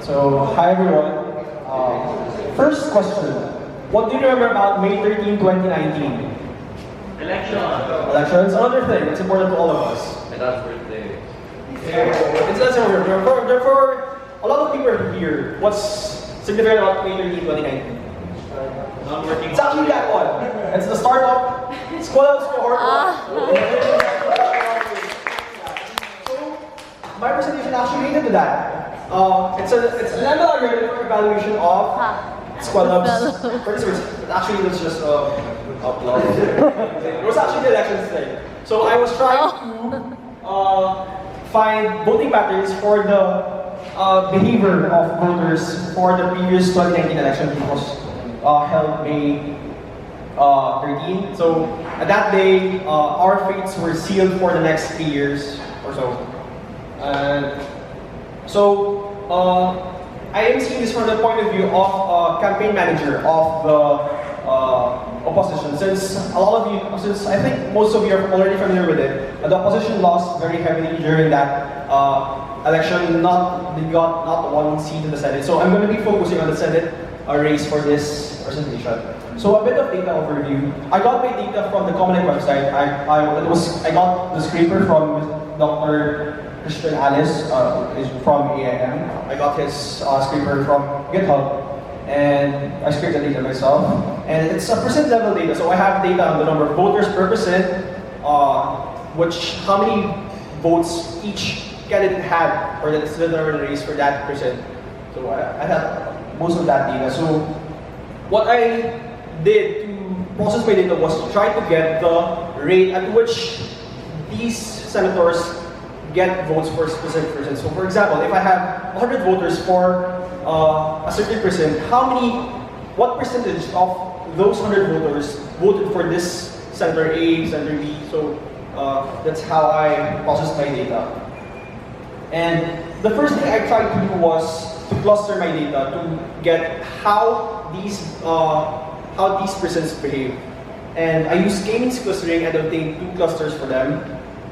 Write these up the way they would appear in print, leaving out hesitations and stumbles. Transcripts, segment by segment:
So, hi everyone. First question. What do you remember about May 13, 2019? Elections. Another thing, it's important to all of us. My dad's birthday. It's not so weird. Therefore, a lot of people are here. What's significant about May 13, 2019? Not working. It's actually that one. It's the start of Schoolhouse Cohort 1. So, my presentation actually related to that. It's an algorithm for evaluation of Schoolhouse participants. Actually, it's just upload. It was actually the elections today. So I was trying to find voting patterns for the behavior of voters for the previous 2019 election, which was held May 13. So at that day, our fates were sealed for the next 3 years or so. I am seeing this from the point of view of a campaign manager of the opposition. Since I think most of you are already familiar with it, the opposition lost very heavily during that election. They got not one seat in the Senate. So I'm going to be focusing on the Senate race for this presentation. So a bit of data overview. I got my data from the Common website. I got the scraper from Dr. Christian Alice is from AIM. I got his scraper from GitHub, and I scraped the data myself. And it's a percent level data, so I have data on the number of voters per percent, how many votes each candidate had for the Senate race for that percent. So I have most of that data. So what I did to process my data was to try to get the rate at which these senators get votes for a specific person. So for example, if I have 100 voters for a certain percent, what percentage of those 100 voters voted for this Senator A, Senator B? So that's how I processed my data. And the first thing I tried to do was to cluster my data to get how these percents behave. And I used k-means clustering and obtained 2 clusters for them.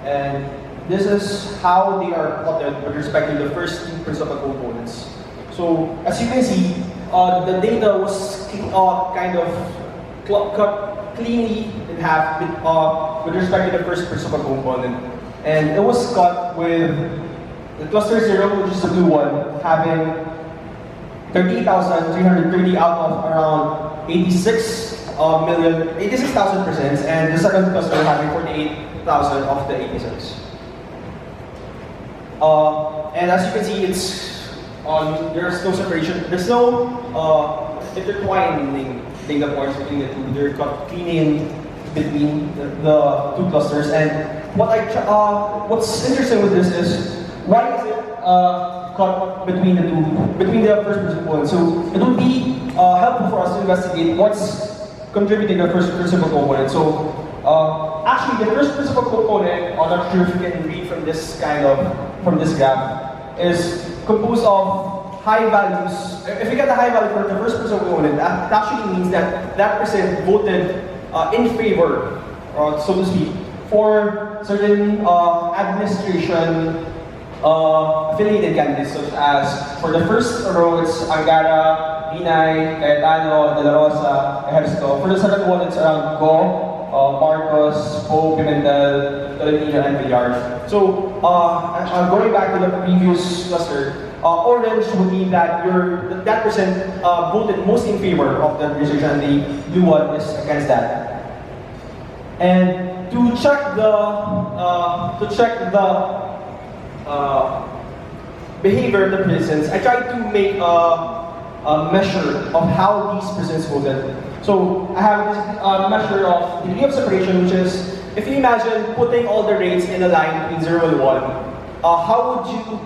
And this is how they are plotted with respect to the first 2 principal components. So as you can see, the data was kind of cut cleanly in half with respect to the first principal component. And it was cut with the cluster 0, which is the blue one, having 38,330 out of around 86,000 percents, and the second cluster having 48,000 of the 86. And as you can see, there's no separation. There's no intertwining data points between the two. They're cut clean between the 2 clusters. And what's interesting with this is why is it cut between the first principle? So it would be helpful for us to investigate what's contributing the first principal component. So actually, the first principal component, I'm not sure if you can read from this graph, is composed of high values. If you get the high value for the first principal component, that actually means that percent voted in favor, so to speak, for certain administration affiliated candidates, such as for the first row it's Angara, Binay, Cayetano, De La Rosa, Ejercito. For the second one it's around Go, Marcos, Poe, Pimentel, Tolentino, and Villar. So going back to the previous cluster, orange would mean that that percent voted most in favor of the administration, and the blue one is against that. And to check the behavior of the presence, I tried to make a measure of how these presents voted. So I have a measure of degree of separation, which is, if you imagine putting all the rates in a line between 0 and 1,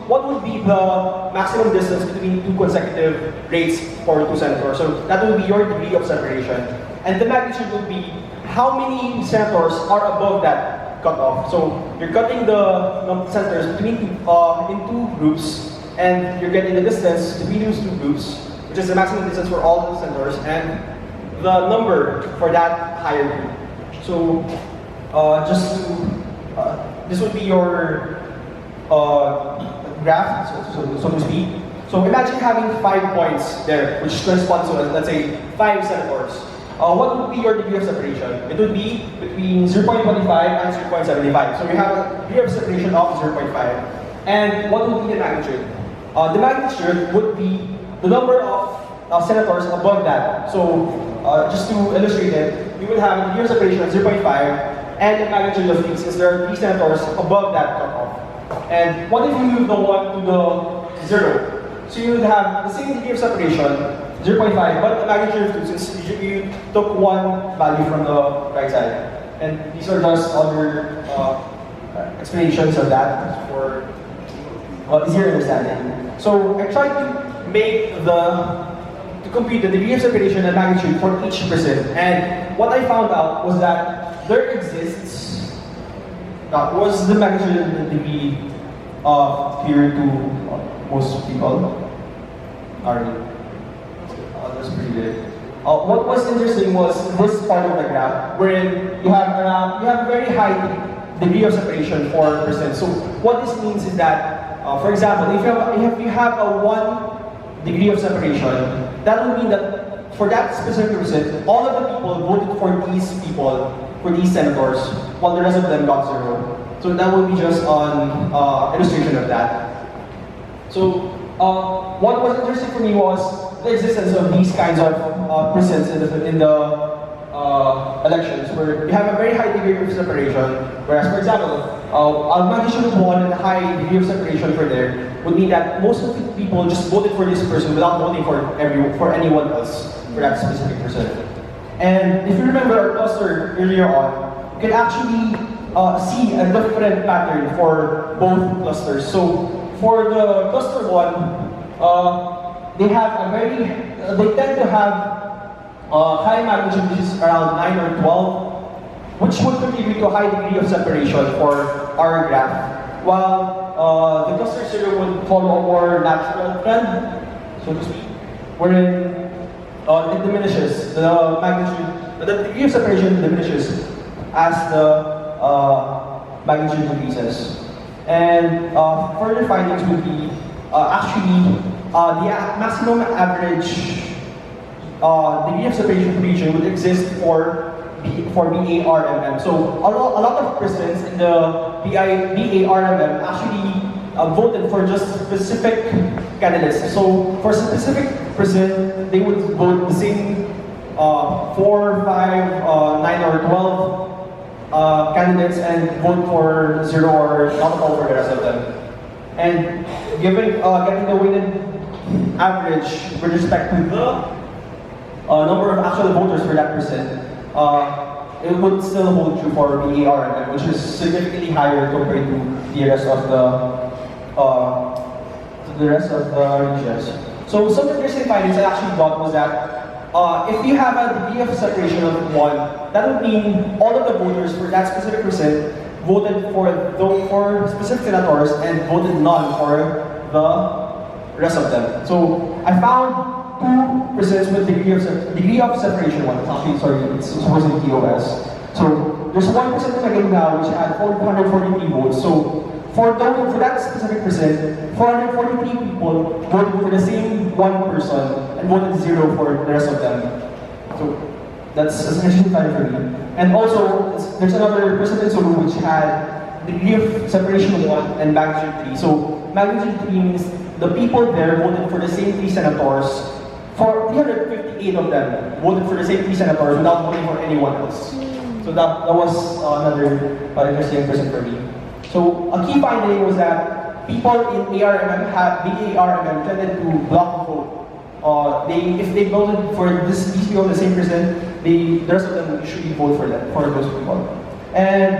what would be the maximum distance between 2 consecutive rates for 2 senators? So that would be your degree of separation. And the magnitude would be how many senators are above that cutoff. So you're cutting the senators between in 2 groups, and you're getting the distance between those 2 groups, which is the maximum distance for all the senators, and the number for that higher group. So this would be your graph, so to speak. So imagine having 5 points there, which corresponds to, let's say, 5 senators. What would be your degree of separation? It would be between 0.25 and 0.75. So you have a degree of separation of 0.5. And what would be the magnitude? The magnitude would be the number of senators above that. So just to illustrate it, you would have a degree of separation of 0.5 and the magnitude of 3 since there are 3 senators above that cutoff. And what if you move the 1 to the 0? So you would have the same degree of separation, 0.5, but the magnitude of 2 since you took one value from the right side. And these are just other explanations of that for easier understanding. So I tried to make to compute the degree of separation and magnitude for each person. And what I found out was that there exists, was the magnitude and the degree clear to most people? Already. That's pretty good. What was interesting was this part of the graph, wherein you have very high degree of separation for percent. So what this means is that, for example, if you have a 1 degree of separation, that would mean that for that specific percent, all of the people voted for these people, for these senators, while the rest of them got 0. So that would be just an illustration of that. So what was interesting for me was the existence of these kinds of percents in the elections, where you have a very high degree of separation, whereas, for example, a magnitude of 1 and a high degree of separation for there would mean that most of the people just voted for this person without voting for anyone else for that specific person. And if you remember our cluster earlier on, you can actually see a different pattern for both clusters. So for the cluster 1, they tend to have high magnitude, which is around 9 or 12, which would contribute to a high degree of separation for our graph. While the cluster 0 would follow a more natural trend, so to speak, wherein it diminishes, the magnitude, the degree of separation diminishes as the magnitude decreases. And further findings would be actually the maximum average degree of separation region would exist for BARMM. So a lot of persons in the BARMM actually voted for just specific candidates. So for a specific person, they would vote the same 4, 5, 9, or 12 candidates and vote for 0 or not at all for the rest of them. And given getting the weighted average with respect to the number of actual voters for that percent, it would still hold true for BARMM, which is significantly higher compared to the rest of the regions. So some interesting findings I actually got was that if you have a degree of separation of 1, that would mean all of the voters for that specific percent voted for specific senators and voted none for the rest of them. So I found 2 percents with degree of separation 1. Actually, sorry, it's supposed to be TOS. So there's 1% in Maganda which had 443 votes. So for that specific percent, 443 people voted for the same 1 person and voted 0 for the rest of them. So that's essentially fine for me. And also, there's another percent in Sulu which had degree of separation 1 and magnitude 3. So magnitude 3 means the people there voted for the same 3 senators. For 358 of them voted for the same 3 senators without voting for anyone else. So that was another interesting percent for me. So a key finding was that people in BARMM tended to block the vote. If they voted for these people the same percent, the rest of them usually vote for those people. And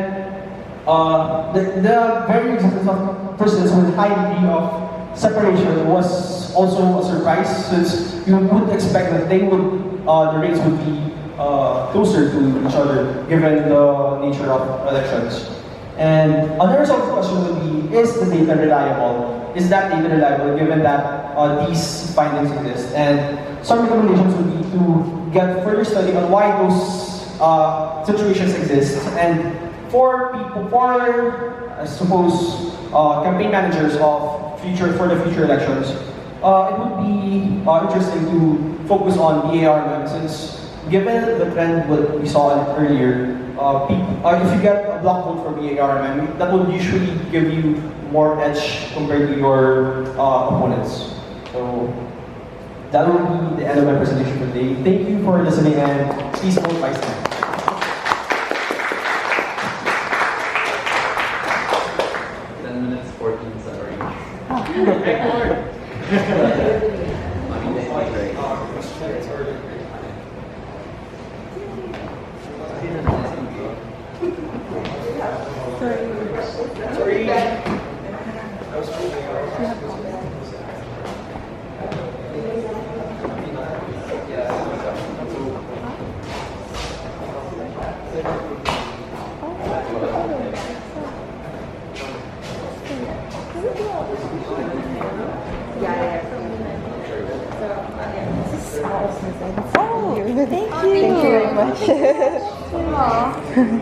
the very existence of persons with high degree of separation was also a surprise, since you would expect that the rates would be closer to each other given the nature of elections. And another sort of question would be, is the data reliable? Is that data reliable given that these findings exist? And some recommendations would be to get further study on why those situations exist. And for I suppose, campaign managers for the future elections, it would be interesting to focus on BAR since given the trend what we saw earlier, if you get a block vote for BAR, that would usually give you more edge compared to your opponents. So that will be the end of my presentation for today. Thank you for listening and please vote wisely. 10 minutes, 14 sorry. Sorry. Oh, thank you. Thank you very much.